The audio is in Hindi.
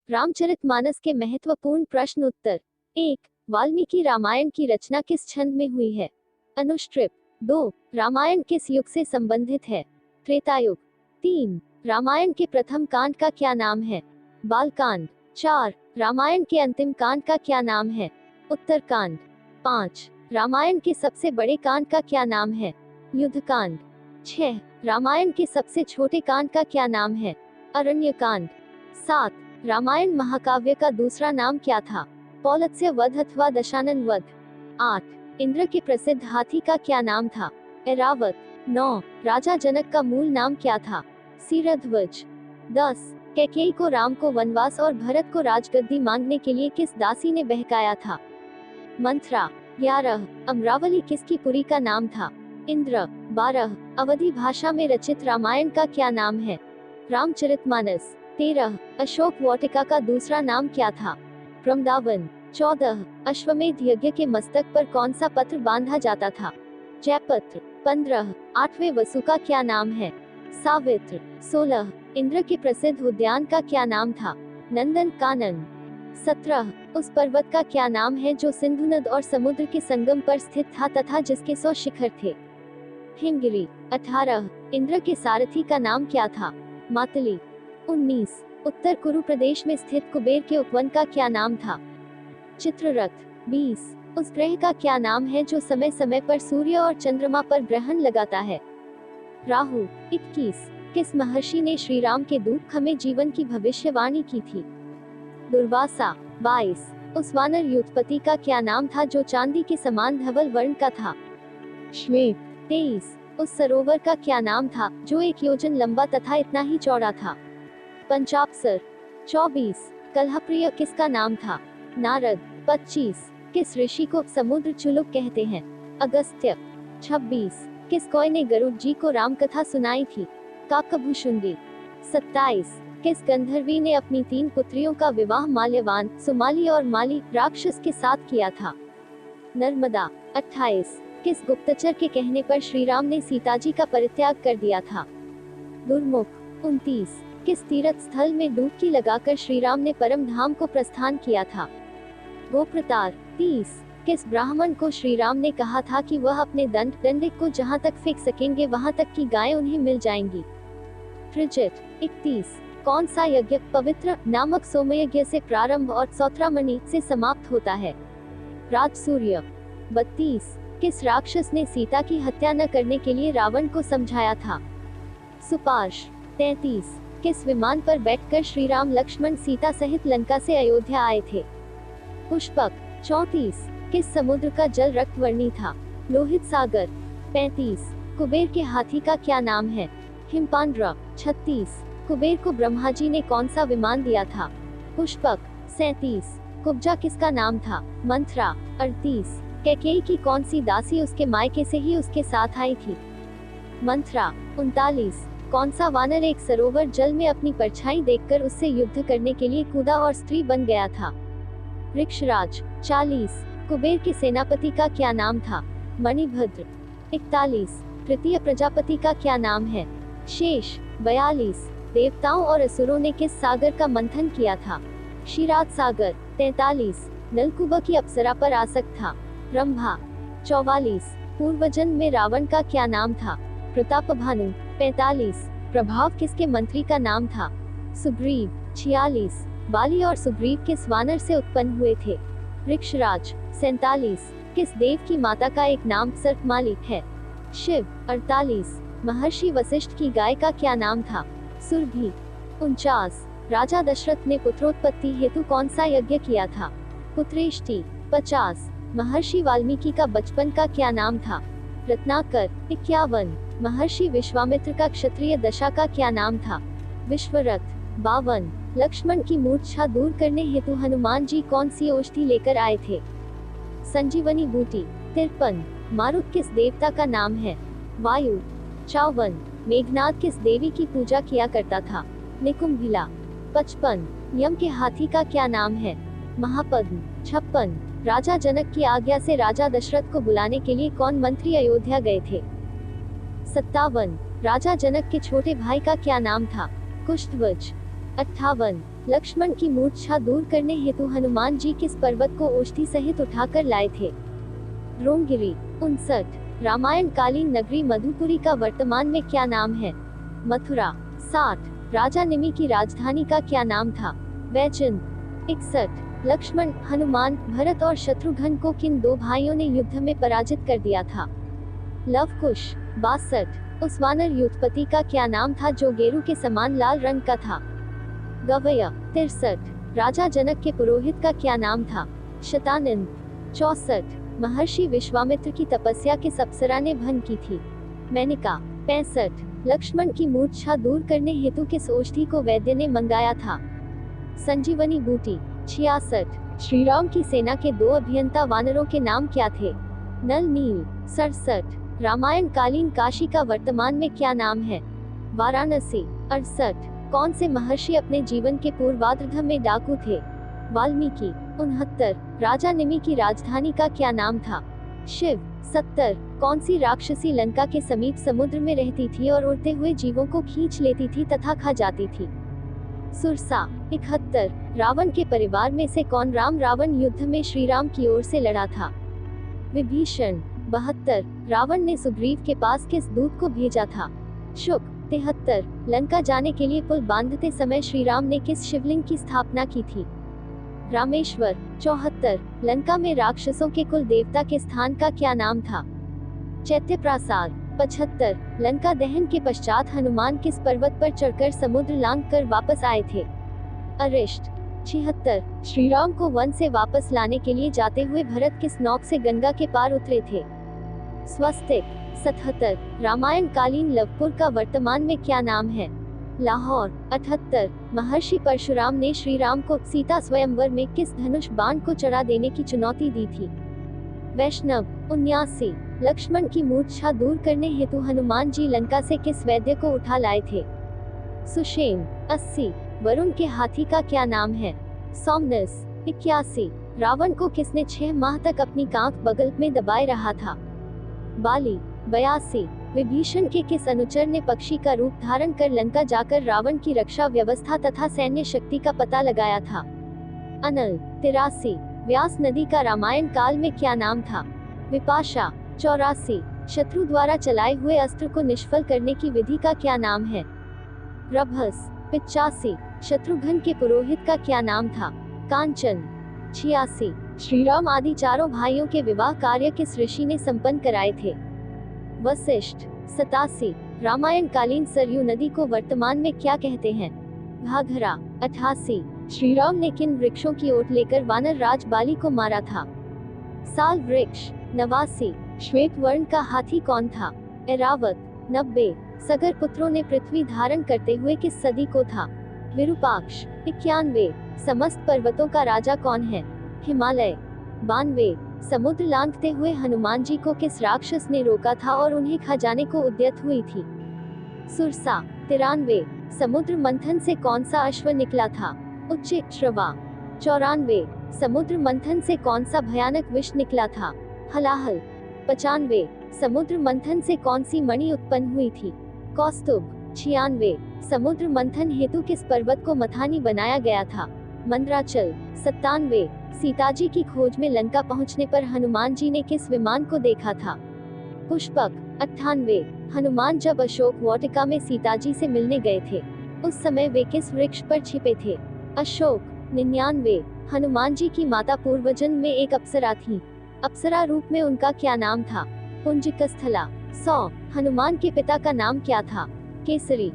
रामचरितमानस के महत्वपूर्ण प्रश्न उत्तर। 1. वाल्मीकि रामायण की रचना किस छंद में हुई है? अनुष्ट्रिप। 2. रामायण किस युग से संबंधित है? त्रेतायुग। 3. रामायण के प्रथम कांड का क्या नाम है? बालकांड। 4. रामायण के अंतिम कांड का क्या नाम है? उत्तरकांड। 5. रामायण के सबसे बड़े कांड का क्या नाम है? युद्धकांड। 6. रामायण के सबसे छोटे कांड का क्या नाम है? अरण्यकांड। 7. रामायण महाकाव्य का दूसरा नाम क्या था? पौलत्स्य वध अथवा दशानन वध। 8. इंद्र के प्रसिद्ध हाथी का क्या नाम था? ऐरावत। 9. राजा जनक का मूल नाम क्या था? सीरध्वज। 10. कैकेयी को राम को वनवास और भरत को राजगद्दी मांगने के लिए किस दासी ने बहकाया था? मंथरा। 11. अमरावली किसकी पुरी का नाम था? इंद्र। 12. अवधी भाषा में रचित रामायण का क्या नाम है? रामचरितमानस। 13. अशोक वाटिका का दूसरा नाम क्या था? प्रमदावन। 14. अश्वमेध यज्ञ के मस्तक पर कौन सा पत्र बांधा जाता था? जयपत्र। 15. आठवें वसु का क्या नाम है? सावित्र। 16. इंद्र के प्रसिद्ध उद्यान का क्या नाम था? नंदन कानन। 17. उस पर्वत का क्या नाम है जो सिंधु नद और समुद्र के संगम पर स्थित था तथा जिसके 100 शिखर थे? हिमगिरी। 18. इंद्र के सारथी का नाम क्या था? मातली। 19. उत्तर कुरु प्रदेश में स्थित कुबेर के उपवन का क्या नाम था? चित्ररथ। 20. उस ग्रह का क्या नाम है जो समय समय पर सूर्य और चंद्रमा पर ग्रहण लगाता है? राहु। 21. किस महर्षि ने श्री राम के दुःखमय जीवन की भविष्यवाणी की थी? दुर्वासा। 22. उस वानर युद्धपति का क्या नाम था जो चांदी के समान धवल वर्ण का था? श्वेत। 23. उस सरोवर का क्या नाम था जो 1 योजन लंबा तथा इतना ही चौड़ा था? पंचाप्सर। 24. कलहप्रिय किसका नाम था? नारद। 25. किस ऋषि को समुद्र चुलुक कहते हैं? अगस्त्य। 26. किस कोय ने गरुड़ जी को रामकथा सुनाई थी? काकभूषुंडी। 27. किस गंधर्वी ने अपनी 3 पुत्रियों का विवाह माल्यवान, सुमाली और माली राक्षस के साथ किया था? नर्मदा। 28. किस गुप्तचर के कहने पर श्री राम ने सीताजी का परित्याग कर दिया था? दुर्मुख। 29. किस तीर्थ स्थल में डुबकी लगाकर श्री राम ने परम धाम को प्रस्थान किया था? गोप्रतार। 30. किस ब्राह्मण को श्री राम ने कहा था कि वह अपने दंडिक को जहां तक फेंक सकेंगे वहां तक की गायें उन्हें मिल जाएंगी? त्रिजट। 31. कौन सा यज्ञ पवित्र नामक सोमयज्ञ से प्रारंभ और सौत्रामणि से समाप्त होता है? राजसूर्य। 32. किस राक्षस ने सीता की हत्या न करने के लिए रावण को समझाया था? सुपार्श। 33. किस विमान पर बैठकर श्री राम लक्ष्मण सीता सहित लंका से अयोध्या आए थे? पुष्पक। 34. किस समुद्र का जल रक्तवर्णी था? लोहित सागर। 35. कुबेर के हाथी का क्या नाम है? हिमपांड्र। 36. कुबेर को ब्रह्मा जी ने कौन सा विमान दिया था? पुष्पक। 37. कुब्जा किसका नाम था? मंथरा। 38. कैकेयी की कौन सी दासी उसके मायके से ही उसके साथ आई थी? मंथरा। 39. कौन सा वानर एक सरोवर जल में अपनी परछाई देखकर उससे युद्ध करने के लिए कूदा और स्त्री बन गया था? वृक्षराज। 40. कुबेर के सेनापति का क्या नाम था? मणिभद्र। 41. तृतीय प्रजापति का क्या नाम है? शेष। 42. देवताओं और असुरों ने किस सागर का मंथन किया था? क्षीरात सागर। 43. नलकूबर की अप्सरा पर आसक्त था? रंभा। 44. पूर्वजन्म में रावण का क्या नाम था? प्रतापभानु। 45. प्रभाव किसके मंत्री का नाम था? सुग्रीव। 46. बाली और सुग्रीव किस वानर से उत्पन्न हुए थे? वृक्षराज। 47. किस देव की माता का एक नाम सर्पमाली है? शिव। 48. महर्षि वशिष्ठ की गाय का क्या नाम था? सुरभि। 49. राजा दशरथ ने पुत्रोत्पत्ति हेतु कौन सा यज्ञ किया था? पुत्रेष्टि। 50. महर्षि वाल्मीकि का बचपन का क्या नाम था? रत्नाकर। 51. महर्षि विश्वामित्र का क्षत्रिय दशा का क्या नाम था? विश्वरथ। 52. लक्ष्मण की मूर्छा दूर करने हेतु हनुमान जी कौन सी औषधि लेकर आए थे? संजीवनी बूटी। 53. मारुत किस देवता का नाम है? वायु। 54. मेघनाद किस देवी की पूजा किया करता था? निकुंभिला। 55. यम के हाथी का क्या नाम है? महापद्म। 56. राजा जनक की आज्ञा से राजा दशरथ को बुलाने के लिए कौन मंत्री अयोध्या गए थे? 57. राजा जनक के छोटे भाई का क्या नाम था? कुशध्वज। 58. लक्ष्मण की मूर्छा दूर करने हेतु हनुमान जी किस पर्वत को औषधि सहित उठाकर लाए थे? रोमगिरी। 59। रामायण कालीन नगरी मधुपुरी का वर्तमान में क्या नाम है? मथुरा। 60। राजा निमि की राजधानी का क्या नाम था? वैजयंत। 61। लक्ष्मण, हनुमान, भरत और शत्रुघ्न को किन दो भाइयों ने युद्ध में पराजित कर दिया था? लव कुश। 62। उस वानर युद्धपति का क्या नाम था जो गेरू के समान लाल रंग का था? गवया। 63। राजा जनक के पुरोहित का क्या नाम था? शतानंद। 64। महर्षि विश्वामित्र की तपस्या किस अप्सरा ने भंग की थी? मेनका। 65। लक्ष्मण की मूर्छा दूर करने हेतु किस औषधि को वैद्य ने मंगाया था? संजीवनी बूटी। 66। श्रीराम की सेना के दो अभियंता वानरों के नाम क्या थे? नल नील। 67। रामायण कालीन काशी का वर्तमान में क्या नाम है? वाराणसी। 68। कौन से महर्षि अपने जीवन के पूर्वार्ध में डाकू थे? वाल्मीकि। 69। राजा निमि की राजधानी का क्या नाम था? शिव। 70। कौन सी राक्षसी लंका के समीप समुद्र में रहती थी और उड़ते हुए जीवों को खींच लेती थी तथा खा जाती थी? सुरसा। 71। रावण के परिवार में से कौन राम रावण युद्ध में श्री राम की ओर से लड़ा था? विभीषण। 72। रावण ने सुग्रीव के पास किस दूत को भेजा था? शुक। 73। लंका जाने के लिए पुल बांधते समय श्री राम ने किस शिवलिंग की स्थापना की थी? रामेश्वर। 74। लंका में राक्षसों के कुल देवता के स्थान का क्या नाम था? चैत्यप्रासाद। 75। लंका दहन के पश्चात हनुमान किस पर्वत पर चढ़कर समुद्र लांघ कर वापस आए थे? अरिष्ट। 76। श्री राम को वन से वापस लाने के लिए जाते हुए भरत किस नौक से गंगा के पार उतरे थे? स्वस्तिक। 77। रामायण कालीन लवपुर का वर्तमान में क्या नाम है? लाहौर। 78। महर्षि परशुराम ने श्री राम को सीता स्वयंवर में किस धनुष बाण को चढ़ा देने की चुनौती दी थी? वैष्णव। 79। लक्ष्मण की मूर्छा दूर करने हेतु हनुमान जी लंका से किस वैद्य को उठा लाए थे? सुषेण। 80। वरुण के हाथी का क्या नाम है? सोमनस। 81। रावण को किसने 6 माह तक अपनी कांख बगल में दबाए रहा था? बाली। 82। विभीषण के किस अनुचर ने पक्षी का रूप धारण कर लंका जाकर रावण की रक्षा व्यवस्था तथा सैन्य शक्ति का पता लगाया था? अनल। 83। व्यास नदी का रामायण काल में क्या नाम था? विपाशा। 84। शत्रु द्वारा चलाए हुए अस्त्र को निष्फल करने की विधि का क्या नाम है? रभस। 85। शत्रुघ्न के पुरोहित का क्या नाम था? कांचन। 86। श्रीराम आदि चारों भाइयों के विवाह कार्य किस ऋषि ने संपन्न कराए थे? वशिष्ठ। 87। रामायण कालीन सरयू नदी को वर्तमान में क्या कहते हैं? घाघरा। 88। श्रीराम ने किन वृक्षों की ओट लेकर वानर राज बाली को मारा था? साल वृक्ष। 89। श्वेत वर्ण का हाथी कौन था? ऐरावत। 90। सगर पुत्रों ने पृथ्वी धारण करते हुए किस सदी को था? विरूपाक्ष। 91। समस्त पर्वतों का राजा कौन है? हिमालय। 92। समुद्र लांघते हुए हनुमान जी को किस राक्षस ने रोका था और उन्हें खा जाने को उद्यत हुई थी? सुरसा। 93। समुद्र मंथन से कौन सा अश्व निकला था? उच्चिक श्रवा। 94। समुद्र मंथन से कौन सा भयानक विष निकला था? हलाहल। 95। समुद्र मंथन से कौन सी मणि उत्पन्न हुई थी? कौस्तुभ। 96। समुद्र मंथन हेतु किस पर्वत को मथानी बनाया गया था? मंद्राचल। 97। सीताजी की खोज में लंका पहुंचने पर हनुमान जी ने किस विमान को देखा था? पुष्पक। 98। हनुमान जब अशोक वाटिका में सीताजी से मिलने गए थे, उस समय वे किस वृक्ष पर छिपे थे? अशोक। 99। हनुमान जी की माता पूर्वजन्म में एक अप्सरा थी। अप्सरा रूप में उनका क्या नाम था? पुंजिकस्थला। 100। हनुमान के पिता का नाम क्या था? केसरी।